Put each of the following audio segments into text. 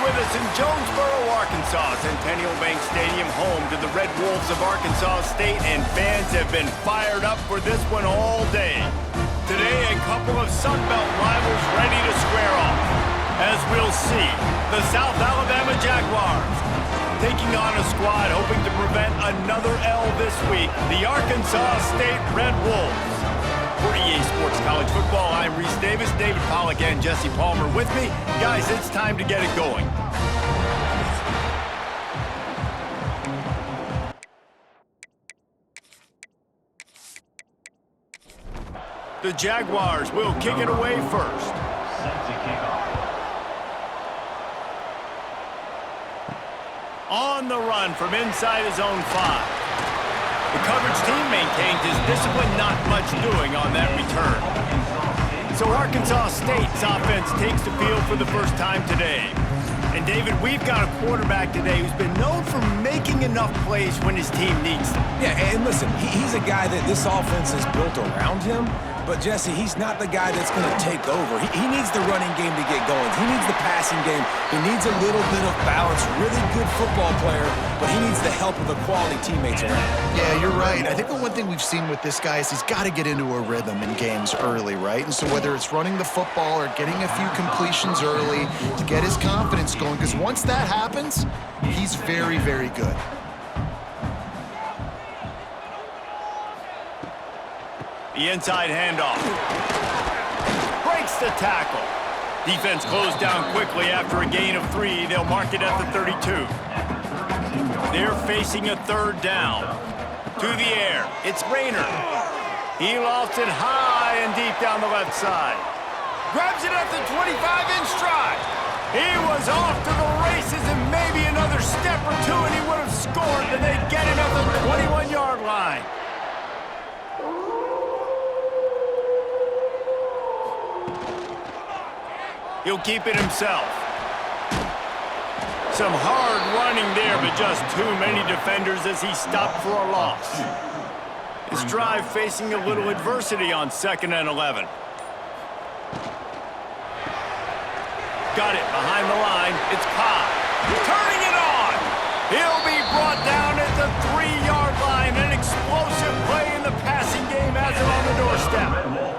with us in Jonesboro, Arkansas. Centennial Bank Stadium, home to the Red Wolves of Arkansas State, and fans have been fired up for this one all day. Today, a couple of Sun Belt rivals ready to square off. As we'll see, the South Alabama Jaguars taking on a squad hoping to prevent another L this week, the Arkansas State Red Wolves. For EA Sports College Football, I'm Reese Davis, David Pollack, and Jesse Palmer with me. Guys, it's time to get it going. The Jaguars will kick it away first. On the run from inside his own 5. The coverage team maintained his discipline, not much doing on that return. So Arkansas State's offense takes the field for the first time today. And David, we've got a quarterback today who's been known for making enough plays when his team needs them. Yeah, and listen, he's a guy that this offense is built around him. But, Jesse, he's not the guy that's going to take over. He needs the running game to get going. He needs the passing game. He needs a little bit of balance. Really good football player, but he needs the help of the quality teammates around him. Yeah, you're right. I think the one thing we've seen with this guy is he's got to get into a rhythm in games early, right? And so whether it's running the football or getting a few completions early to get his confidence going, because once that happens, he's very, very good. The inside handoff. Breaks the tackle. Defense closed down quickly after a gain of 3. They'll mark it at the 32. They're facing a third down. To the air. It's Rayner. He lofts it high and deep down the left side. Grabs it at the 25 in stride. He was off to the races, and maybe another step or two and he would have scored, and they'd get it at the 21-yard line. He'll keep it himself. Some hard running there, but just too many defenders as he stopped for a loss. His drive facing a little adversity on 2nd and 11. Got it behind the line. It's Cobb. Turning it on. He'll be brought down at the 3-yard line. An explosive play in the passing game has him on the doorstep.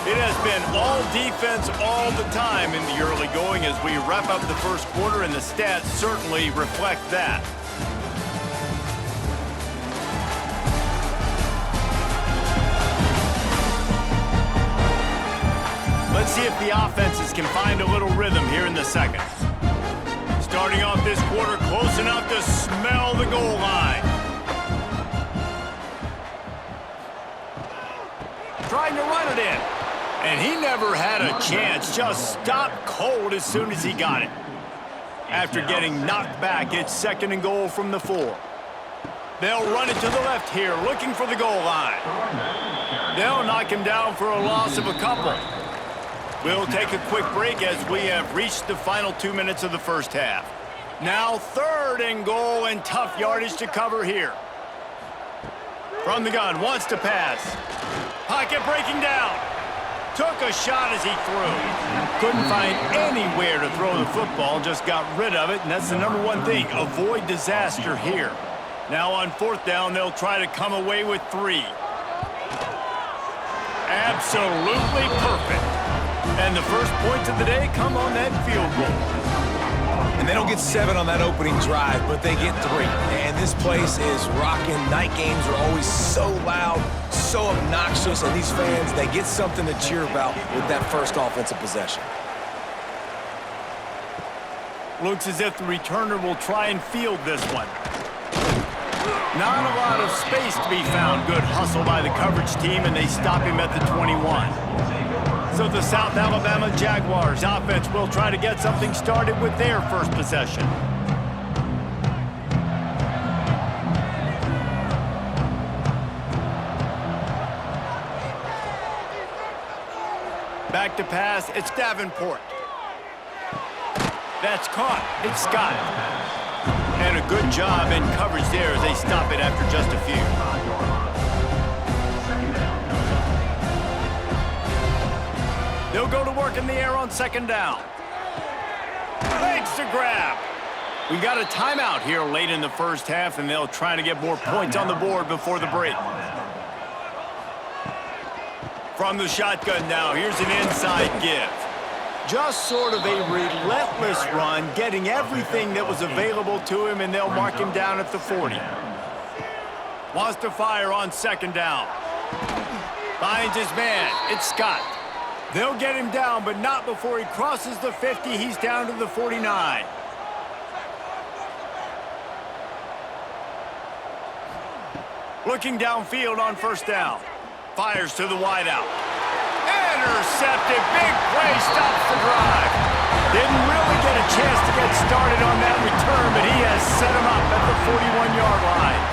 It has been all defense all the time in the early going as we wrap up the first quarter, and the stats certainly reflect that. Let's see if the offenses can find a little rhythm here in the second. Starting off this quarter close enough to smell the goal line. Trying to run it in. And he never had a chance, just stopped cold as soon as he got it. After getting knocked back, it's 2nd and goal from the 4. They'll run it to the left here, looking for the goal line. They'll knock him down for a loss of a couple. We'll take a quick break as we have reached the final 2 minutes of the first half. Now 3rd and goal, and tough yardage to cover here. From the gun, wants to pass. Pocket breaking down. Took a shot as he threw. Couldn't find anywhere to throw the football, just got rid of it, and that's the number one thing. Avoid disaster here. Now on 4th down, they'll try to come away with 3. Absolutely perfect. And the first points of the day come on that field goal. And they don't get 7 on that opening drive, but they get 3. And this place is rocking. Night games are always so loud, so obnoxious, and these fans, they get something to cheer about with that first offensive possession. Looks as if the returner will try and field this one. Not a lot of space to be found. Good hustle by the coverage team, and they stop him at the 21. So the South Alabama Jaguars offense will try to get something started with their first possession. Back to pass, it's Davenport. That's caught, it's Scott. And a good job in coverage there as they stop it after just a few. They'll go to work in the air on second down. Makes the grab. We got a timeout here late in the first half, and they'll try to get more points on the board before the break. From the shotgun now, here's an inside give. Just sort of a relentless run, getting everything that was available to him, and they'll mark him down at the 40. Wants to fire on second down. Finds his man. It's Scott. They'll get him down, but not before he crosses the 50. He's down to the 49. Looking downfield on first down. Fires to the wideout. Intercepted. Big play. Stops the drive. Didn't really get a chance to get started on that return, but he has set him up at the 41-yard line.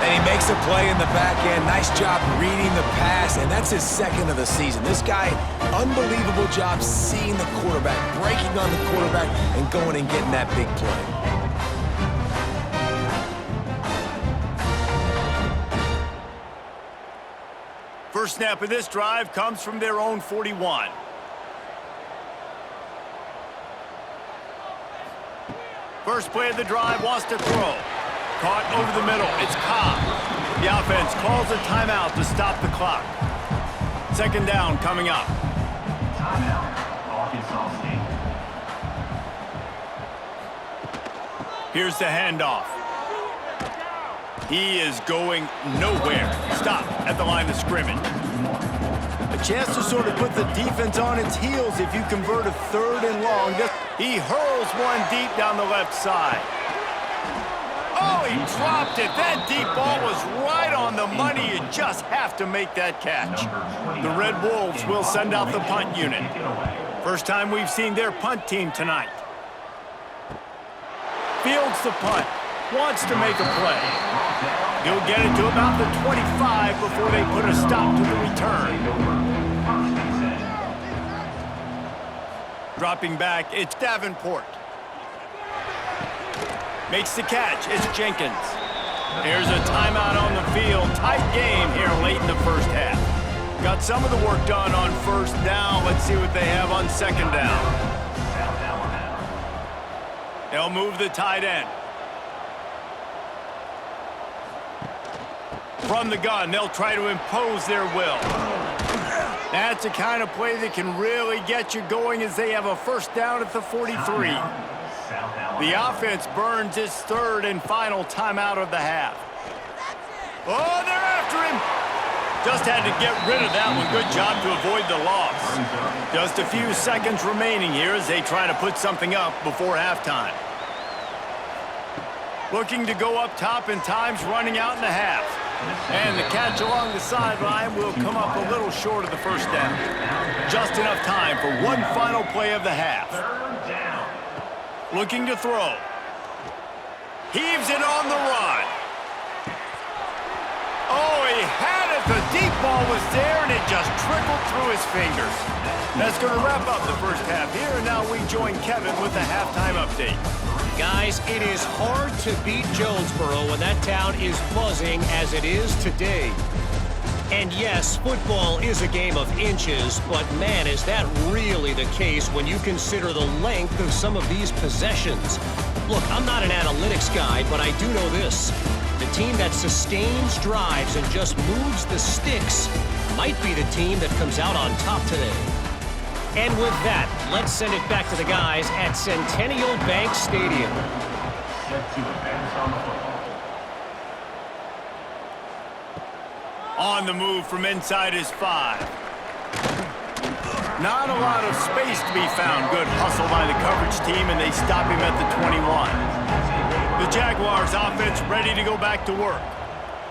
And he makes a play in the back end. Nice job reading the pass, and that's his second of the season. This guy, unbelievable job seeing the quarterback, breaking on the quarterback, and going and getting that big play. First snap of this drive comes from their own 41. First play of the drive, wants to throw. Caught over the middle. It's Cobb. The offense calls a timeout to stop the clock. Second down coming up. Timeout, Arkansas State. Here's the handoff. He is going nowhere. Stop at the line of scrimmage. A chance to sort of put the defense on its heels if you convert a third and long. He hurls one deep down the left side. Oh, he dropped it. That deep ball was right on the money. You just have to make that catch. The Red Wolves will send out the punt unit. First time we've seen their punt team tonight. Fields the punt. Wants to make a play. He'll get it to about the 25 before they put a stop to the return. Dropping back, it's Davenport. Makes the catch. It's Jenkins. Here's a timeout on the field. Tight game here late in the first half. Got some of the work done on first down. Let's see what they have on second down. They'll move the tight end. From the gun, they'll try to impose their will. That's the kind of play that can really get you going as they have a first down at the 43. The offense burns its third and final timeout of the half. Oh, they're after him. Just had to get rid of that one. Good job to avoid the loss. Just a few seconds remaining here as they try to put something up before halftime. Looking to go up top, and time's running out in the half. And the catch along the sideline will come up a little short of the first down. Just enough time for one final play of the half. Looking to throw. Heaves it on the run. Oh, he had it. The deep ball was there, and it just trickled through his fingers. That's going to wrap up the first half here, and now we join Kevin with the halftime update. Guys, it is hard to beat Jonesboro when that town is buzzing as it is today. And yes, football is a game of inches, but man, is that really the case when you consider the length of some of these possessions. Look, I'm not an analytics guy, but I do know this. The team that sustains drives and just moves the sticks might be the team that comes out on top today. And with that, let's send it back to the guys at Centennial Bank Stadium. On the move from inside his 5. Not a lot of space to be found. Good hustle by the coverage team, and they stop him at the 21. The Jaguars offense ready to go back to work.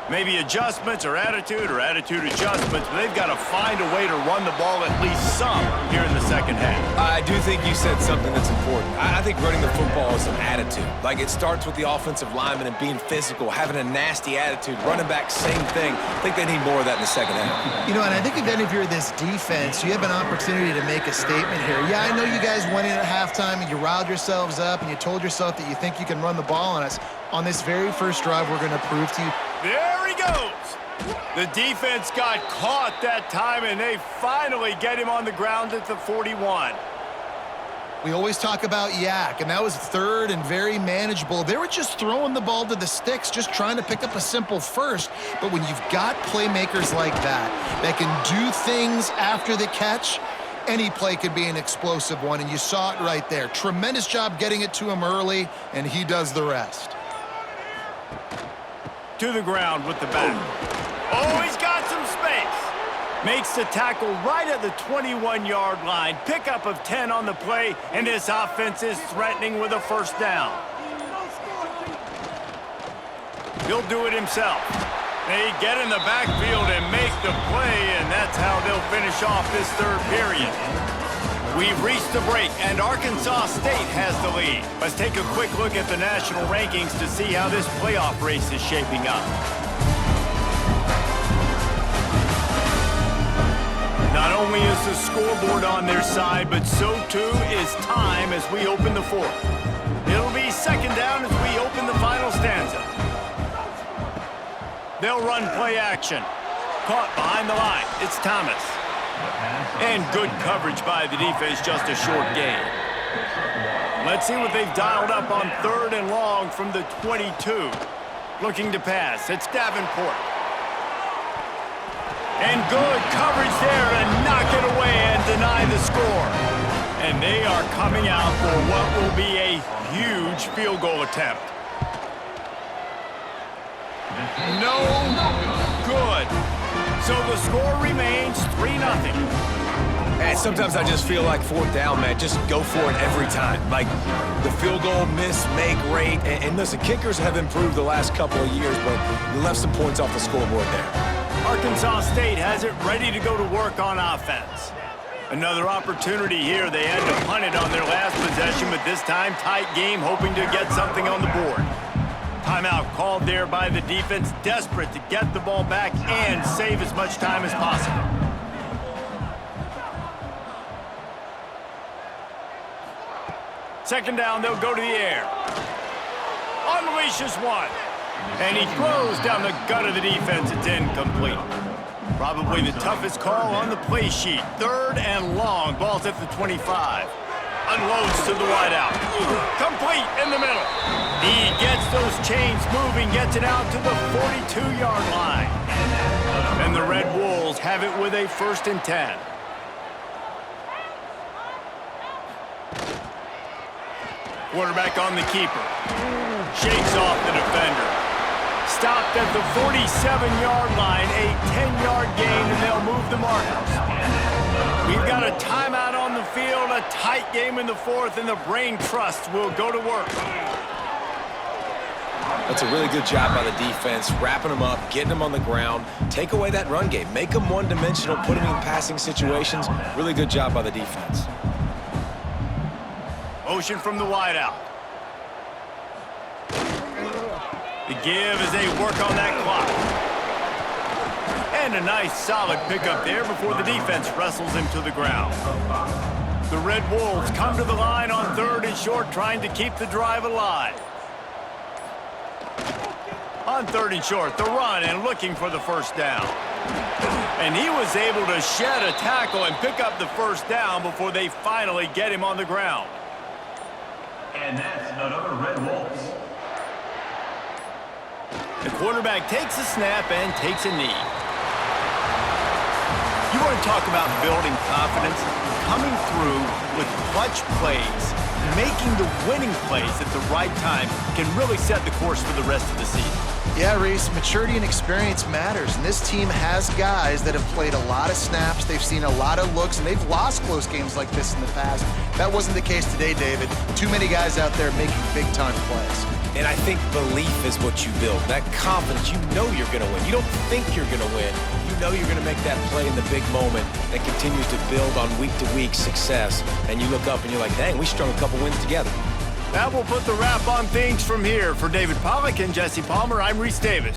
Maybe adjustments or attitude adjustments, but they've got to find a way to run the ball at least some here in the second half. I do think you said something that's important. I think running the football is an attitude. Like, it starts with the offensive lineman and being physical, having a nasty attitude. Running back, same thing. I think they need more of that in the second half. You know, and I think if you're this defense, you have an opportunity to make a statement here. Yeah, I know you guys went in at halftime and you riled yourselves up and you told yourself that you think you can run the ball on us. On this very first drive, we're going to prove to you. There he goes. The defense got caught that time, and they finally get him on the ground at the 41. We always talk about yak, and that was third and very manageable. They were just throwing the ball to the sticks, just trying to pick up a simple first. But when you've got playmakers like that can do things after the catch, any play could be an explosive one, and you saw it right there. Tremendous job getting it to him early, and he does the rest. To the ground with the back. Oh, he's got some space. Makes the tackle right at the 21-yard line. Pickup of 10 on the play, and this offense is threatening with a first down. He'll do it himself. They get in the backfield and make the play, and that's how they'll finish off this third period. We've reached the break, and Arkansas State has the lead. Let's take a quick look at the national rankings to see how this playoff race is shaping up. Not only is the scoreboard on their side, but so too is time as we open the fourth. It'll be second down as we open the final stanza. They'll run play action. Caught behind the line. It's Thomas. And good coverage by the defense, just a short gain. Let's see what they've dialed up on third and long from the 22. Looking to pass. It's Davenport. And good coverage there to knock it away and deny the score. And they are coming out for what will be a huge field goal attempt. No good. So the score remains 3-0. And sometimes I just feel like fourth down, man, just go for it every time. Like the field goal miss-make rate. And listen, kickers have improved the last couple of years, but you left some points off the scoreboard there. Arkansas State has it ready to go to work on offense. Another opportunity here. They had to punt it on their last possession, but this time tight game, hoping to get something on the board. Timeout called there by the defense, desperate to get the ball back and save as much time as possible. Second down, they'll go to the air. Unleashes one. And he throws down the gut of the defense. It's incomplete. Probably the toughest call on the play sheet. Third and long. Ball's at the 25. Unloads to the wideout. Complete in the middle. He gets those chains moving, gets it out to the 42-yard line. And the Red Wolves have it with a 1st and 10. Quarterback on the keeper. Shakes off the defender. Stopped at the 47-yard line, a 10-yard gain, and they'll move the markers. We've got a timeout on the field, a tight game in the fourth, and the Brain Trust will go to work. That's a really good job by the defense, wrapping them up, getting them on the ground, take away that run game, make them one-dimensional, put them in passing situations. Really good job by the defense. Motion from the wideout. The give as they work on that clock. And a nice solid pickup there before the defense wrestles him to the ground. The Red Wolves come to the line on 3rd and short, trying to keep the drive alive. On 3rd and short, the run and looking for the first down. And he was able to shed a tackle and pick up the first down before they finally get him on the ground. And that's another Red Wolves. The quarterback takes a snap and takes a knee. You want to talk about building confidence? Coming through with clutch plays, making the winning plays at the right time can really set the course for the rest of the season. Yeah, Reese, maturity and experience matters, and this team has guys that have played a lot of snaps, they've seen a lot of looks, and they've lost close games like this in the past. That wasn't the case today, David. Too many guys out there making big-time plays. And I think belief is what you build. That confidence, you know you're going to win. You don't think you're going to win. You know you're going to make that play in the big moment that continues to build on week-to-week success. And you look up and you're like, dang, we strung a couple wins together. That will put the wrap on things from here. For David Pollack and Jesse Palmer, I'm Reese Davis.